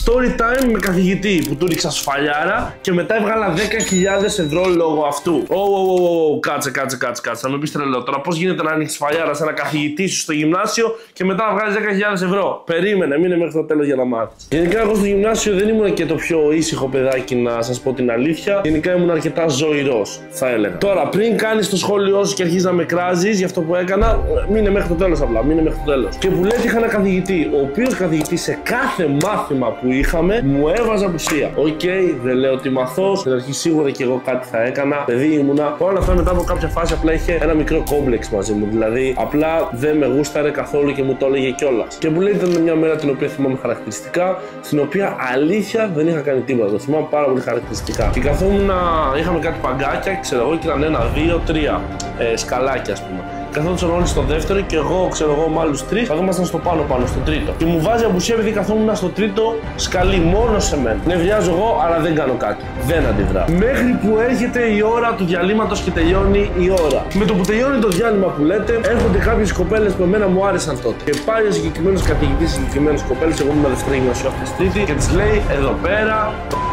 story time με καθηγητή που του ρίξα σφαλιάρα και μετά έβγαλα 10.000 ευρώ λόγω αυτού. Κάτσε. Θα με πεις τρελό τώρα. Πώς γίνεται να ανοίξει σφαλιάρα σε ένα καθηγητή σου στο γυμνάσιο και μετά να βγάλεις 10.000 ευρώ. Περίμενε, μείνε μέχρι το τέλος για να μάθεις. Γενικά, εγώ στο γυμνάσιο δεν ήμουν και το πιο ήσυχο παιδάκι, να σας πω την αλήθεια. Γενικά ήμουν αρκετά ζωηρός, θα έλεγα. Τώρα, πριν κάνεις το σχόλιο σου και αρχίζεις να με κράζεις για αυτό που έκανα, μείνε μέχρι το τέλος απλά. Μείνε μέχρι το τέλος. Και που λέει ότι είχα ένα καθηγητή, ο οποίος καθηγητής σε κάθε μάθημα που είχαμε μου έβαζε απουσία. Οκ, δεν λέω ότι μαθώ. Στην αρχή σίγουρα και εγώ κάτι θα έκανα. Παιδί ήμουνα. Όλα αυτά μετά από κάποια φάση απλά είχε ένα μικρό κόμπλεξ μαζί μου. Δηλαδή, απλά δεν με γούσταρε καθόλου και μου το έλεγε κιόλας. Και που λέει ήταν μια μέρα την οποία θυμάμαι χαρακτηριστικά, στην οποία αλήθεια δεν είχα κάνει τίποτα. Το θυμάμαι πάρα πολύ χαρακτηριστικά. Και καθόμουν είχαμε κάτι παγκάκια, ξέρω εγώ, και ήταν 1, 2, 3 σκαλάκια, ας πούμε. Καθόντουσαν όλοι στο δεύτερο και εγώ, ξέρω εγώ, με άλλους 3 καθόμασταν στο πάνω, στο τρίτο. Και μου βάζει απουσία επειδή καθόμουν στο τρίτο σκαλί, μόνο σε μένα. Νευριάζω εγώ, αλλά δεν κάνω κάτι. Δεν αντιδράω. Μέχρι που έρχεται η ώρα του διαλύματος και τελειώνει η ώρα. Με το που τελειώνει το διάλειμμα που λέτε, έρχονται κάποιες κοπέλες που εμένα μου άρεσαν τότε. Και πάει ο συγκεκριμένος καθηγητής, συγκεκριμένες κοπέλες, εγώ ήμουν δεύτερη γυμνασίου αυτή τρίτη, και της λέει εδώ πέρα,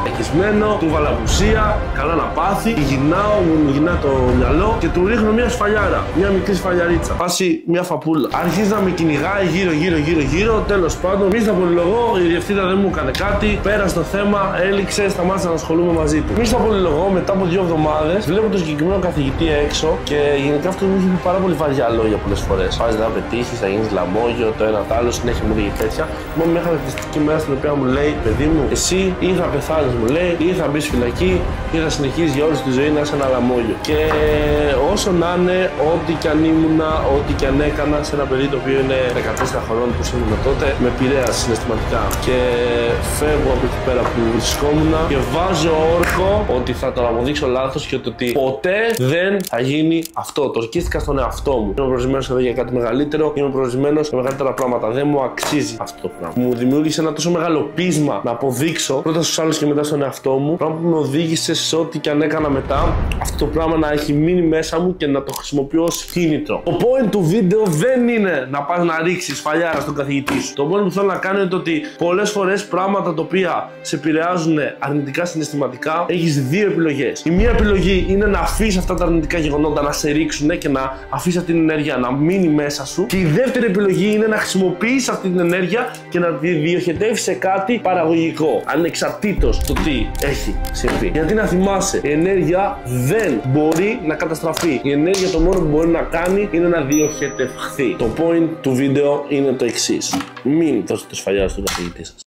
εκισμένο, του βάλα απουσία, καλά να πάθει. Γυρνάω, μου γυρνά το μυαλό και του ρίχνω μια σφαλιάρα. Μια μικρή σφαλιαρίτσα. Πάση μια φαπούλα. Αρχίζει να με κυνηγάει γύρω. Τέλος πάντων, μη στα πολυλογώ, η διευθύντρια δεν μου έκανε κάτι. Πέρασε το θέμα, έληξε, σταμάτησα να ασχολούμαι μαζί του. Μη στα πολυλογώ, μετά από 2 εβδομάδες, βλέπω τον συγκεκριμένο καθηγητή έξω και γενικά αυτό μου είχε πει πάρα πολύ βαριά λόγια πολλές φορές. Πας να πετύχεις, θα γίνεις λαμόγιο, το ένα το άλλο, συνέχεια μου λέγει τέτοια. Μόνο μια χαρακτηριστική μέρα στην οποία μου λέει, παιδί μου, εσύ ή θα πεθάνεις, μου λέει, ή θα μπεις φυλακή, ή θα συνεχίσεις για όλη τη ζωή να είσαι ένα λαμόγιο. Και όσο να είναι, ό,τι κι αν ήμουνα, ό,τι κι αν έκανα σε ένα παιδί το οποίο είναι 14 χρονών που ήμουν τότε, με επηρέασε συναισθηματικά. Και φεύγω από εκεί πέρα που βρισκόμουν και βάζω όρκο ότι θα τον αποδείξω λάθος και ότι ποτέ δεν θα γίνει αυτό. Το ορκίστηκα στον εαυτό μου. Είμαι προσμένος εδώ για κάτι μεγαλύτερο, είμαι προσμένος για μεγαλύτερα πράγματα. Δεν μου αξίζει αυτό το πράγμα. Μου δημιούργησε ένα τόσο μεγάλο πείσμα να αποδείξω πρώτα στους άλλους και μετά στον εαυτό μου. Πράγμα που με οδήγησε σε ό,τι κι αν έκανα μετά, αυτό το πράγμα να έχει μείνει μέσα μου και να το χρησιμοποιώ ως κίνητρο. Το point του βίντεο δεν είναι να πας να ρίξεις σφαλιάρα στον καθηγητή σου. Το point που θέλω να κάνω είναι ότι πολλές φορές πράγματα τα οποία σε επηρεάζουν αρνητικά συναισθηματικά, έχεις 2 επιλογές. Η μία επιλογή είναι να αφήσεις αυτά τα αρνητικά γεγονότα να σε ρίξουν και να αφήσεις αυτή την ενέργεια να μείνει μέσα σου. Και η δεύτερη επιλογή είναι να χρησιμοποιήσεις αυτή την ενέργεια και να τη διοχετεύσεις σε κάτι παραγωγικό, ανεξαρτήτως το τι έχει συμβεί. Γιατί να θυμάσαι, η ενέργεια δεν μπορεί να καταστραφεί. Η ενέργεια το μόνο που μπορεί να κάνει είναι να διοχετευχθεί. Το point του βίντεο είναι το εξής. Μην δώσετε σφαλιάρα στον καθηγητή σας.